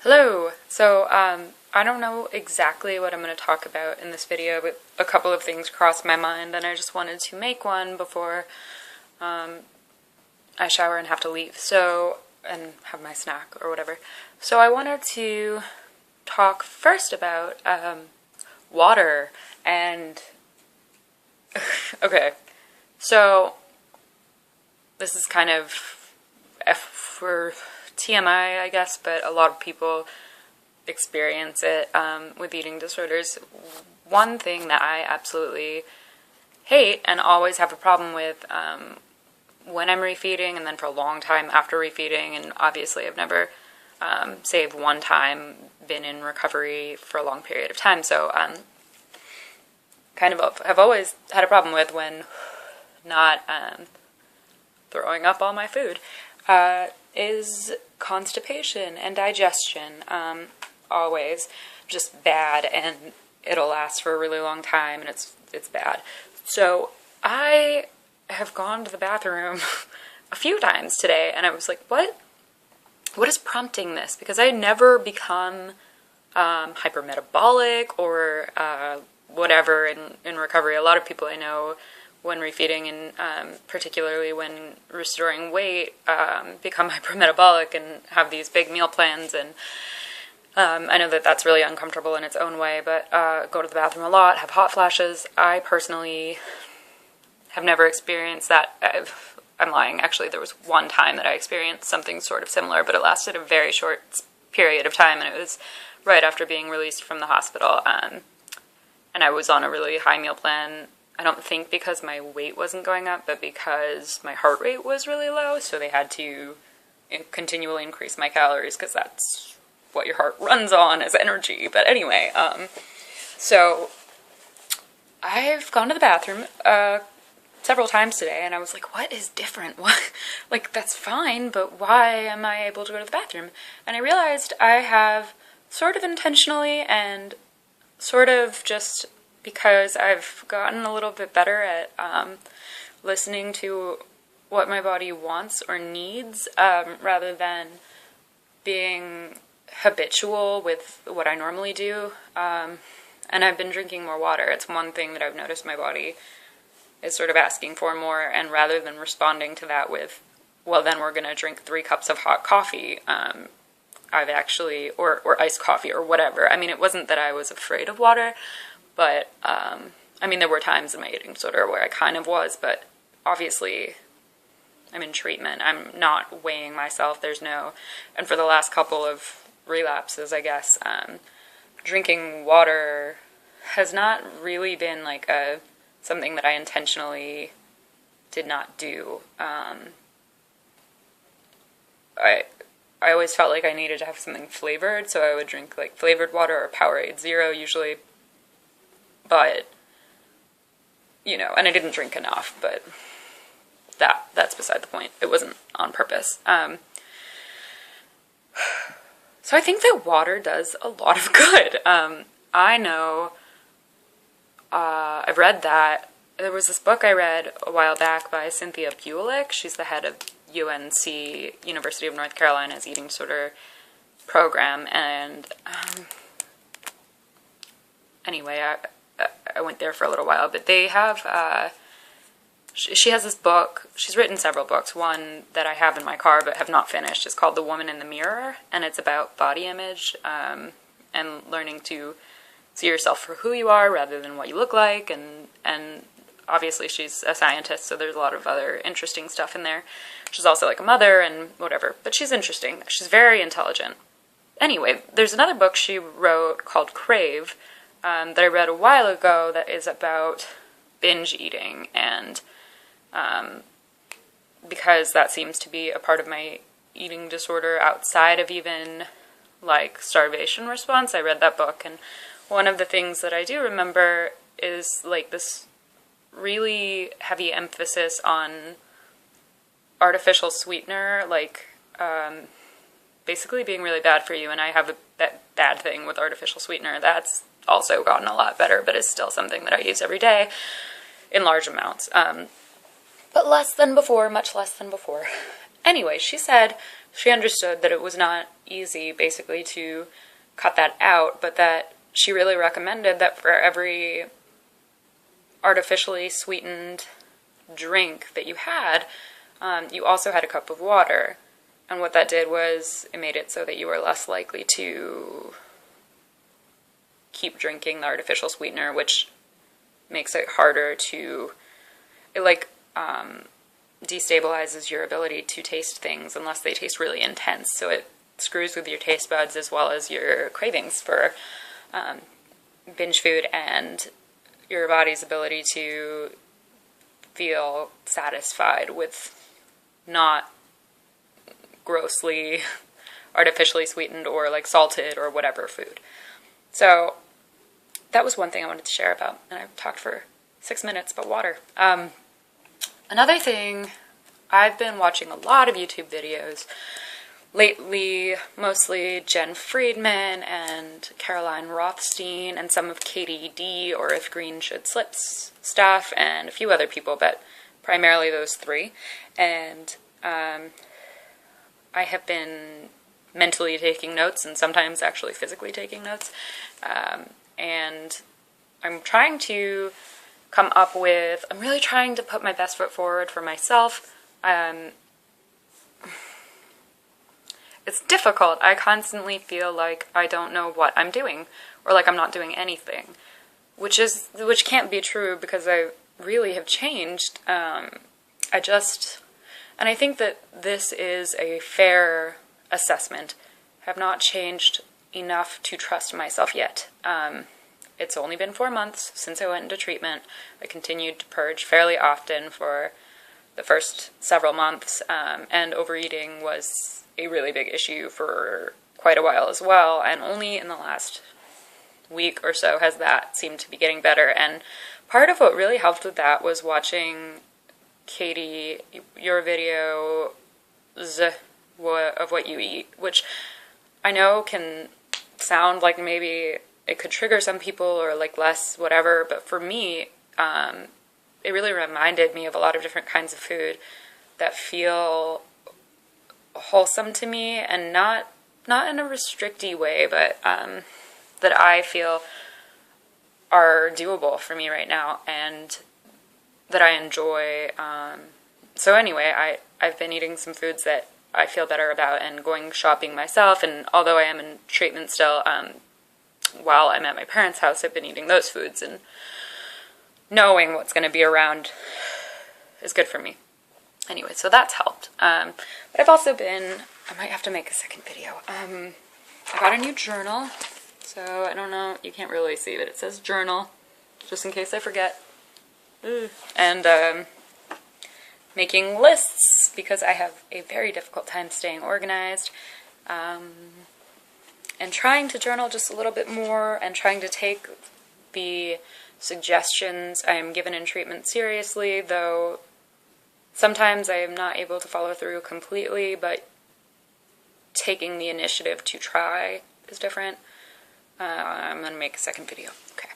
Hello! I don't know exactly what I'm going to talk about in this video, but a couple of things crossed my mind and I just wanted to make one before I shower and have to leave, and have my snack or whatever. So I wanted to talk first about water and okay, so this is kind of for TMI, I guess, but a lot of people experience it with eating disorders. One thing that I absolutely hate and always have a problem with when I'm refeeding and then for a long time after refeeding, and obviously I've never, save one time, been in recovery for a long period of time, so kind of have always had a problem with when not throwing up all my food, is constipation and digestion. Always just bad, and it'll last for a really long time, and it's bad. So I have gone to the bathroom a few times today, and I was like, what is prompting this? Because I never become hypermetabolic or whatever in recovery. A lot of people I know, when refeeding and particularly when restoring weight, become hypermetabolic and have these big meal plans, and I know that that's really uncomfortable in its own way, but go to the bathroom a lot, have hot flashes. I personally have never experienced that. I'm lying. Actually, there was one time that I experienced something sort of similar, but it lasted a very short period of time, and it was right after being released from the hospital. And I was on a really high meal plan. I don't think because my weight wasn't going up, but because my heart rate was really low, so they had to continually increase my calories, because that's what your heart runs on as energy. But anyway, so I've gone to the bathroom several times today, and I was like, what is different? What? Like, that's fine, but why am I able to go to the bathroom? And I realized I have sort of intentionally and sort of just because I've gotten a little bit better at listening to what my body wants or needs, rather than being habitual with what I normally do. And I've been drinking more water. It's one thing that I've noticed my body is sort of asking for more, and rather than responding to that with, well, then we're going to drink 3 cups of hot coffee, I've actually, or iced coffee or whatever. I mean, it wasn't that I was afraid of water, but, I mean, there were times in my eating disorder where I kind of was, but obviously I'm in treatment. I'm not weighing myself. And for the last couple of relapses, I guess, drinking water has not really been like something that I intentionally did not do. I always felt like I needed to have something flavored, so I would drink like flavored water or Powerade Zero usually. But, you know, and I didn't drink enough, but that's beside the point. It wasn't on purpose. So I think that water does a lot of good. I know, I've read that. There was this book I read a while back by Cynthia Bulick. She's the head of UNC, University of North Carolina's eating disorder program, and anyway, I went there for a little while, but they have, she has this book. She's written several books. One that I have in my car but have not finished is called The Woman in the Mirror, and it's about body image, and learning to see yourself for who you are rather than what you look like, and obviously she's a scientist, so there's a lot of other interesting stuff in there. She's also like a mother and whatever, but she's interesting. She's very intelligent. Anyway, there's another book she wrote called Crave, that I read a while ago that is about binge eating, and because that seems to be a part of my eating disorder outside of even like starvation response, I read that book, and one of the things that I do remember is like this really heavy emphasis on artificial sweetener, like basically being really bad for you, and I have that bad thing with artificial sweetener. That's also gotten a lot better, but it's still something that I use every day in large amounts. But less than before, much less than before. Anyway, she said she understood that it was not easy, basically, to cut that out, but that she really recommended that for every artificially sweetened drink that you had, you also had a cup of water. And what that did was it made it so that you were less likely to keep drinking the artificial sweetener, which makes it harder to, it like destabilizes your ability to taste things unless they taste really intense. So it screws with your taste buds as well as your cravings for binge food and your body's ability to feel satisfied with not grossly artificially sweetened or like salted or whatever food. So that was one thing I wanted to share about, and I've talked for 6 minutes about water. Another thing, I've been watching a lot of YouTube videos lately, mostly Jen Friedman and Caroline Rothstein and some of Katie D or If Green Should Slips stuff and a few other people, but primarily those three. And I have been mentally taking notes and sometimes actually physically taking notes. And I'm trying to come up with, I'm really trying to put my best foot forward for myself. It's difficult. I constantly feel like I don't know what I'm doing, or like I'm not doing anything, which can't be true because I really have changed. And I think that this is a fair assessment. I have not changed enough to trust myself yet. It's only been 4 months since I went into treatment. I continued to purge fairly often for the first several months, and overeating was a really big issue for quite a while as well, and only in the last week or so has that seemed to be getting better. And part of what really helped with that was watching Katie, your video of what you eat, which I know can sound like maybe it could trigger some people or like less whatever, but for me, it really reminded me of a lot of different kinds of food that feel wholesome to me and not in a restricty way, but that I feel are doable for me right now and that I enjoy. So anyway, I've been eating some foods that I feel better about and going shopping myself, and although I am in treatment still, while I'm at my parents' house, I've been eating those foods, and knowing what's going to be around is good for me. Anyway, so that's helped. But I've also been, I might have to make a second video. I got a new journal, so I don't know, you can't really see, but it says journal, just in case I forget. And making lists, because I have a very difficult time staying organized, and trying to journal just a little bit more, and trying to take the suggestions I am given in treatment seriously, though sometimes I am not able to follow through completely, but taking the initiative to try is different. I'm going to make a second video. Okay.